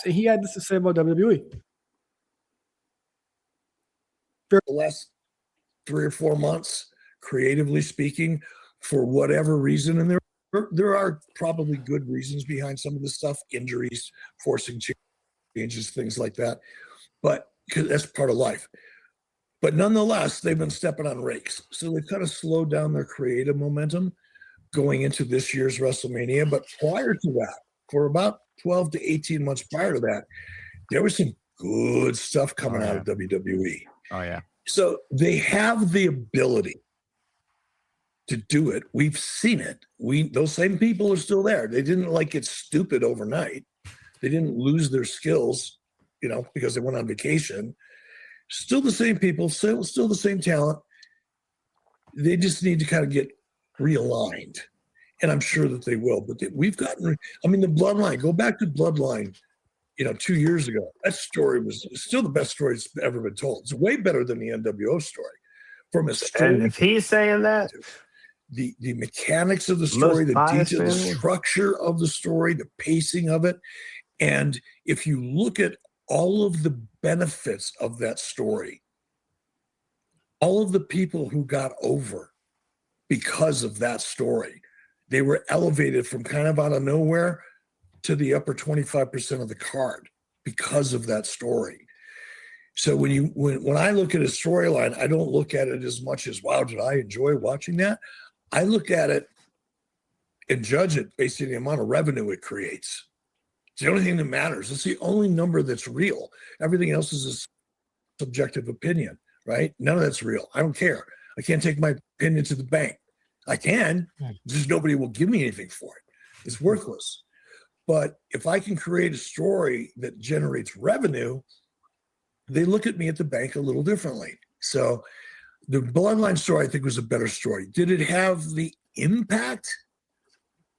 and he had this to say about WWE. The last 3 or 4 months, creatively speaking, for whatever reason, and there are probably good reasons behind some of this stuff, injuries, forcing changes, things like that, but because that's part of life. But nonetheless, they've been stepping on rakes. So they've kind of slowed down their creative momentum going into this year's WrestleMania. But prior to that, for about 12 to 18 months prior to that, there was some good stuff coming out of WWE. Oh, yeah. So they have the ability to do it. We've seen it. Those same people are still there. They didn't get stupid overnight. They didn't lose their skills, because they went on vacation. Still the same people, still the same talent. They just need to kind of get realigned. And I'm sure that they will. But we've gotten, the Bloodline, go back to Bloodline, 2 years ago. That story was still the best story that's ever been told. It's way better than the nWo story. From a story. And if he's saying that, the mechanics of the story, the detail, the structure of the story, the pacing of it. And if you look at all of the benefits of that story, all of the people who got over because of that story, they were elevated from kind of out of nowhere to the upper 25% of the card because of that story. So when I look at a storyline, I don't look at it as much as, wow, did I enjoy watching that? I look at it and judge it based on the amount of revenue it creates. It's the only thing that matters. It's the only number that's real. Everything else is a subjective opinion, right? None of that's real. I don't care. I can't take my opinion to the bank. I can, just nobody will give me anything for it. It's worthless. But if I can create a story that generates revenue, they look at me at the bank a little differently. So the Bloodline story, I think, was a better story. Did it have the impact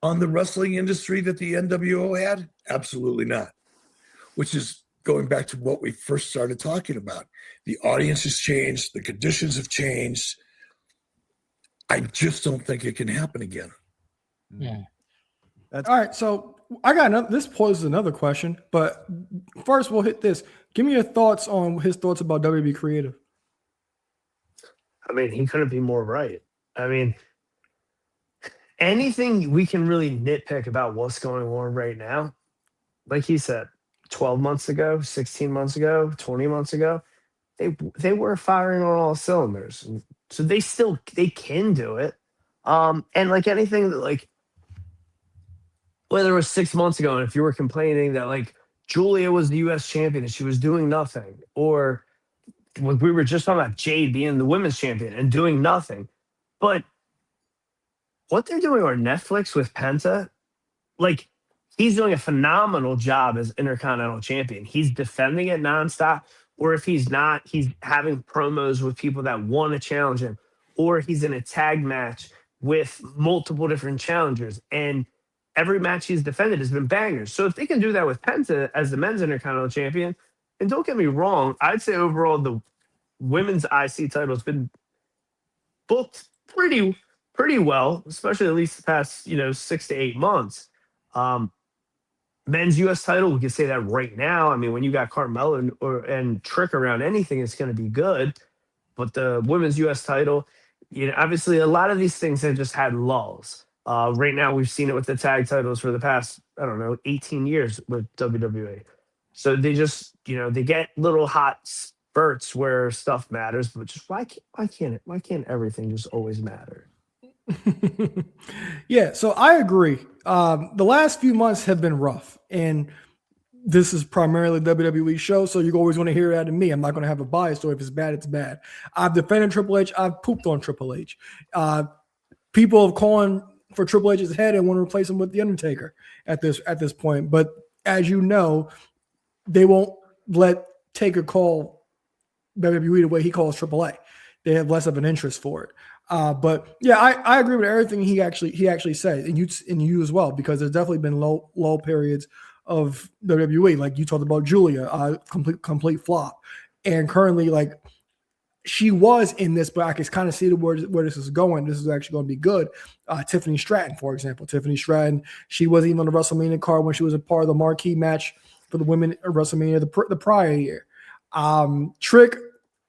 on the wrestling industry that the nWo had? Absolutely not. Which is going back to what we first started talking about. The audience has changed. The conditions have changed. I just don't think it can happen again. Yeah. All right. So I got another, this poses another question, but first we'll hit this. Give me your thoughts on his thoughts about WB Creative. He couldn't be more right. Anything we can really nitpick about what's going on right now, like he said, 12 months ago, 16 months ago, 20 months ago, they were firing on all cylinders. So they can do it. And like anything that whether it was 6 months ago, and if you were complaining that Julia was the US champion and she was doing nothing, or we were just talking about Jade being the women's champion and doing nothing. But what they're doing on Netflix with Penta, he's doing a phenomenal job as Intercontinental Champion. He's defending it nonstop. Or if he's not, he's having promos with people that want to challenge him. Or he's in a tag match with multiple different challengers. And every match he's defended has been bangers. So if they can do that with Penta as the men's Intercontinental Champion, and don't get me wrong, I'd say overall the women's IC title has been booked pretty well, especially at least the past 6 to 8 months. Men's U.S. title, we can say that right now. When you got Carmella and Trick around, anything is going to be good. But the women's U.S. title, obviously a lot of these things have just had lulls. Right now, we've seen it with the tag titles for the past, 18 years with WWE. So they just, they get little hot spurts where stuff matters, but just why can't everything just always matter? Yeah, so I agree. The last few months have been rough, and this is primarily WWE show, so you always want to hear it out of me. I'm not going to have a bias, so if it's bad, it's bad. I've defended Triple H. I've pooped on Triple H. People have calling for Triple H's head and want to replace him with The Undertaker at this point. But as you know, they won't let Taker call WWE the way he calls Triple A. They have less of an interest for it. But yeah, I agree with everything he actually said, and you as well, because there's definitely been low periods of WWE. Like you talked about Julia, complete flop, and currently she was in this, but I can kind of see where this is going. This is actually going to be good. Tiffany Stratton, for example. Tiffany Stratton, she wasn't even on the WrestleMania card when she was a part of the marquee match for the women at WrestleMania the prior year. Trick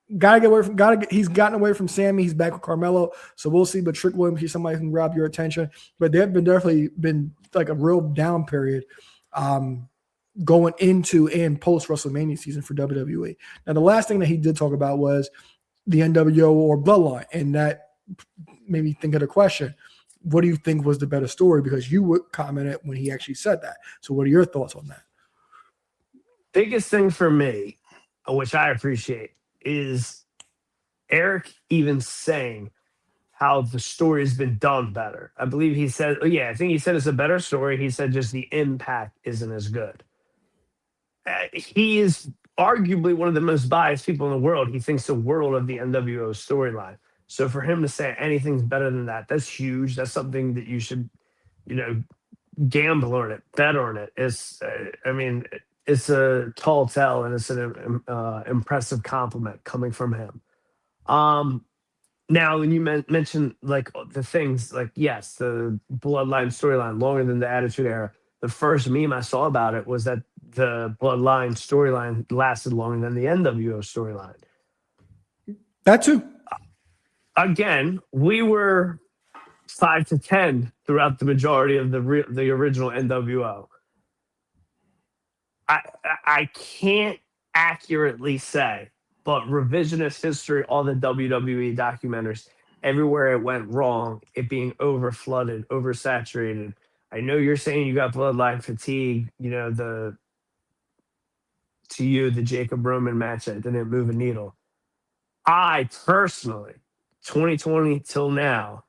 he's gotten away from Sammy. He's back with Carmelo, so we'll see. But Trick Williams, he's somebody who can grab your attention. But they've definitely been like a real down period going into and post WrestleMania season for WWE. Now, the last thing that he did talk about was the nWo or Bloodline, and that made me think of the question: what do you think was the better story? Because you commented when he actually said that. So, what are your thoughts on that? Biggest thing for me, which I appreciate, is Eric even saying how the story has been done better. I believe he said, I think he said it's a better story. He said just the impact isn't as good. He is arguably one of the most biased people in the world. He thinks the world of the nWo storyline. So for him to say anything's better than that, that's huge. That's something that you should, gamble on it, bet on it. It's a tall tale, and it's an impressive compliment coming from him. Now, when you mentioned like the things, like, yes, the Bloodline storyline longer than the Attitude Era. The first meme I saw about it was that the Bloodline storyline lasted longer than the nWo storyline. That too. Again, we were 5 to 10 throughout the majority of the original nWo. I can't accurately say, but revisionist history, all the WWE documentaries, everywhere it went wrong, it being overflooded, oversaturated. I know you're saying you got Bloodline fatigue, the Jacob Roman match that didn't move a needle. I personally, 2020 till now,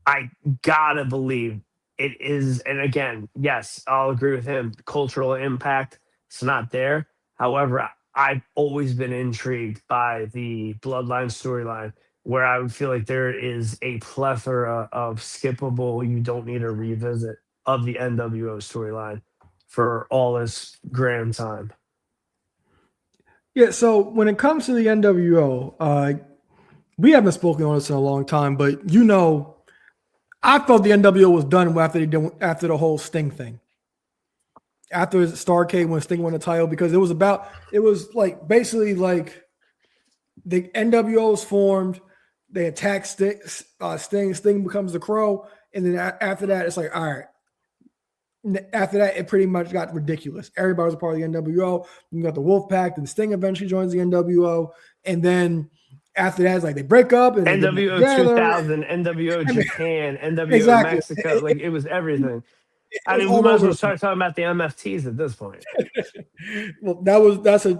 I gotta believe it is. And again, yes, I'll agree with him. Cultural impact, it's not there. However, I've always been intrigued by the Bloodline storyline, where I would feel like there is a plethora of skippable, you don't need a revisit of the nWo storyline for all this grand time. Yeah, so when it comes to the nWo, we haven't spoken on this in a long time, but I thought the nWo was done after the whole Sting thing. After Starrcade, when Sting won the title, because it was basically like the nWo is formed, they attack Sting, Sting becomes the Crow, and then after that, it's like, all right. After that, it pretty much got ridiculous. Everybody was a part of the nWo. You got the Wolfpack, and Sting eventually joins the nWo, and then after that, it's like they break up. And nWo 2000, nWo Japan, nWo Mexico, like it was everything. I mean, we might as well start talking about the MFTs at this point. Well, that's their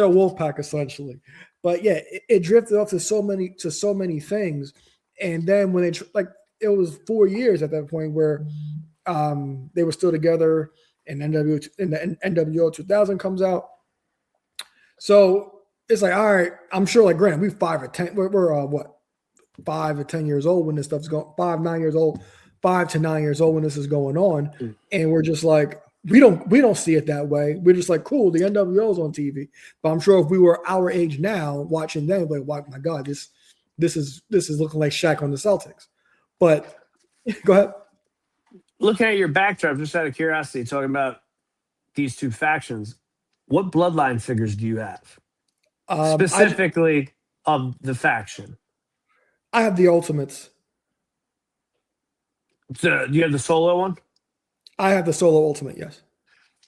Wolfpack essentially, but yeah, it drifted off to so many things, and then when it was 4 years at that point where they were still together, and the nWo 2000 comes out, so it's like, all right, I'm sure, like, granted, we're 5 or 10, we're 5 or 10 years old when this stuff's going, 5 to 9 years old when this is going on, and we're just like, we don't see it that way. We're just like, cool, the nWo's on TV. But I'm sure if we were our age now watching them, like, wow, my God, this is looking like Shaq on the Celtics. But go ahead. Looking at your backdrop, just out of curiosity, talking about these two factions, what Bloodline figures do you have? Specifically of the faction. I have the Ultimates. So, do you have the Solo one? I have the Solo Ultimate, yes.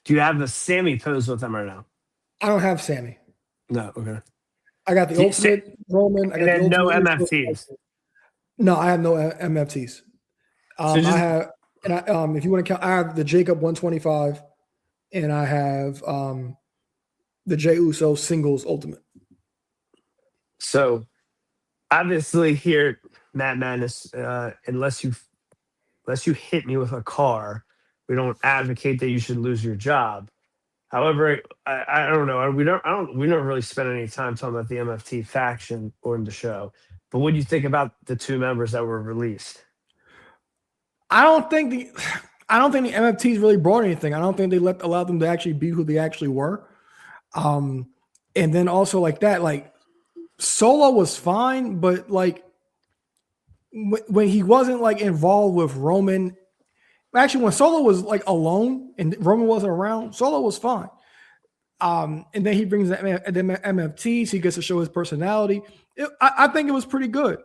Do you have the Sammy pose with them right now? I don't have Sammy. No, okay. I got the Ultimate Roman. I got no MFTs. No, I have no MFTs. I have, and if you want to count, I have the Jacob 125, and I have the Jey Uso singles Ultimate. So, obviously, here, Matt Madness, unless you hit me with a car, we don't advocate that you should lose your job. However, I don't know. We don't really spend any time talking about the MFT faction or in the show. But what do you think about the two members that were released? I don't think the MFTs really brought anything. I don't think they allowed them to actually be who they actually were. And then also like that, like Solo was fine, but like when he wasn't like involved with Roman, actually when Solo was like alone and Roman wasn't around, Solo was fine. And then he brings the MFTs. He gets to show his personality. I think it was pretty good.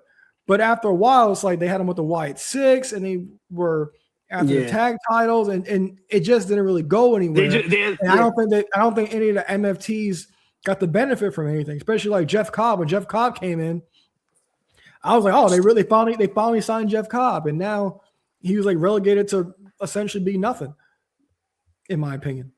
But after a while, it's like they had him with the Wyatt Six, and they were after the tag titles, and it just didn't really go anywhere. I don't think any of the MFTs got the benefit from anything, especially like Jeff Cobb. When Jeff Cobb came in, I was like, oh, they finally signed Jeff Cobb, and now he was like relegated to essentially be nothing, in my opinion.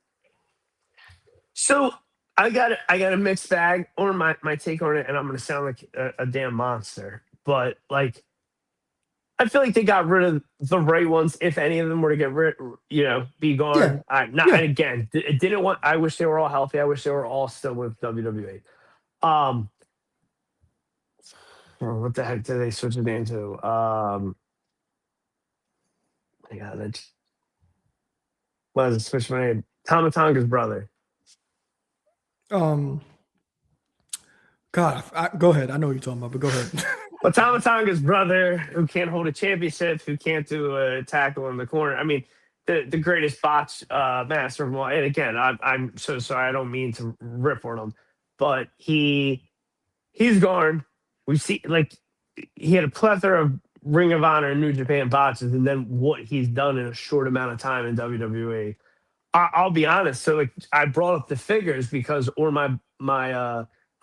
So I got a mixed bag, or my take on it, and I'm going to sound like a damn monster, but like I feel like they got rid of the right ones. If any of them were to get rid, be gone. Again, it didn't want. I wish they were all healthy. I wish they were all still with WWE. What the heck did they switch the name to? What does it switch my name? Tama Tonga's brother. God, go ahead. I know what you're talking about, but go ahead. Well, Tama Tonga's brother, who can't hold a championship, who can't do a tackle in the corner. I mean, the greatest botch master of all. And again, I'm so sorry. I don't mean to rip on him, but he's gone. We see like he had a plethora of Ring of Honor and New Japan botches, and then what he's done in a short amount of time in WWE. I'll be honest. So like I brought up the figures because my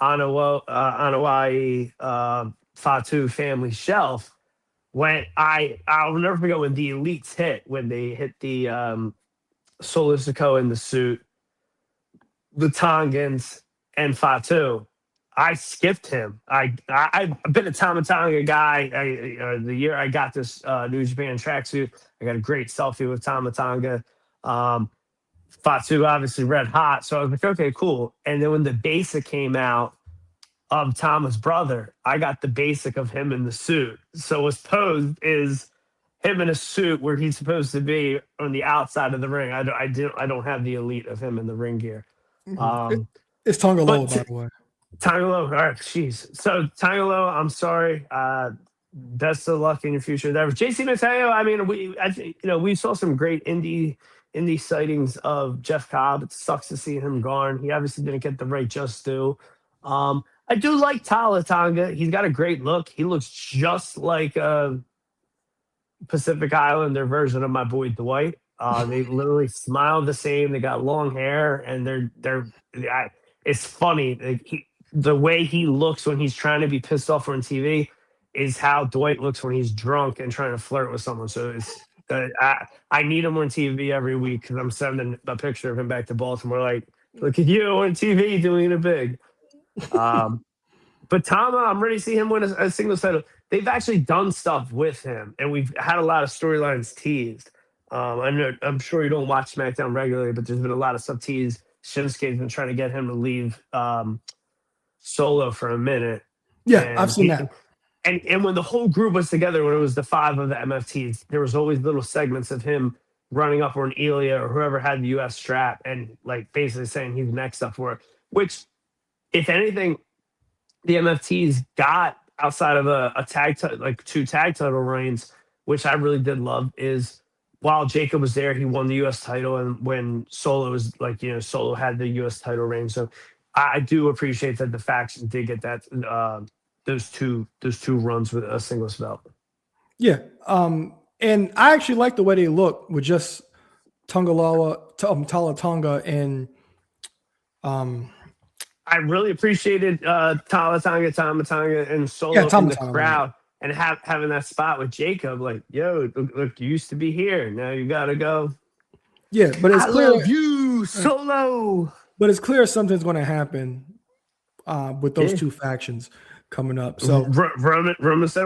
Anawai Fatu family shelf when I'll never forget when the elites hit, when they hit the Solo Sikoa in the suit, the Tongans and Fatu. I skipped him. I've been a Tama Tonga guy. The year I got this New Japan tracksuit, I got a great selfie with Tama Tonga. Fatu obviously red hot. So I was like, okay, cool. And then when the basic came out of Tama's brother, I got the basic of him in the suit. So what's posed is him in a suit where he's supposed to be on the outside of the ring. I don't have the elite of him in the ring gear. It's Tonga Loa, by the way. Tonga Loa. All right, jeez. So Tonga Loa, I'm sorry. Best of luck in your future endeavors. JC Mateo, I mean, we saw some great indie sightings of Jeff Cobb. It sucks to see him gone. He obviously didn't get the right just due. I do like Tala Tonga. He's got a great look. He looks just like a Pacific Islander version of my boy Dwight. They literally smile the same. They got long hair, and it's funny. The way he looks when he's trying to be pissed off on TV is how Dwight looks when he's drunk and trying to flirt with someone. So it's I need him on TV every week because I'm sending a picture of him back to Baltimore. Like, look at you on TV doing it big. But Tama, I'm ready to see him win a singles title. They've actually done stuff with him, and we've had a lot of storylines teased. I'm sure you don't watch SmackDown regularly, but there's been a lot of stuff teased. Shinsuke's been trying to get him to leave Solo for a minute. Yeah, I've seen that. And when the whole group was together, when it was the 5 of the MFTs, there was always little segments of him running up on Ilya or whoever had the US strap and like basically saying he's next up for it. Which, if anything, the MFTs got outside of a like 2 tag title reigns, which I really did love, is while Jacob was there, he won the US title, and when Solo was like, Solo had the US title reign. So I do appreciate that the faction did get that those two runs with a singles belt. Yeah. And I actually like the way they look with just Tala Tonga and I really appreciated Tama Tonga, and Solo in the crowd, and having that spot with Jacob. Like, yo, look, you used to be here. Now you gotta go. Yeah, but it's clear. Love you, Solo. But it's clear something's going to happen with those 2 factions coming up. So Roman said,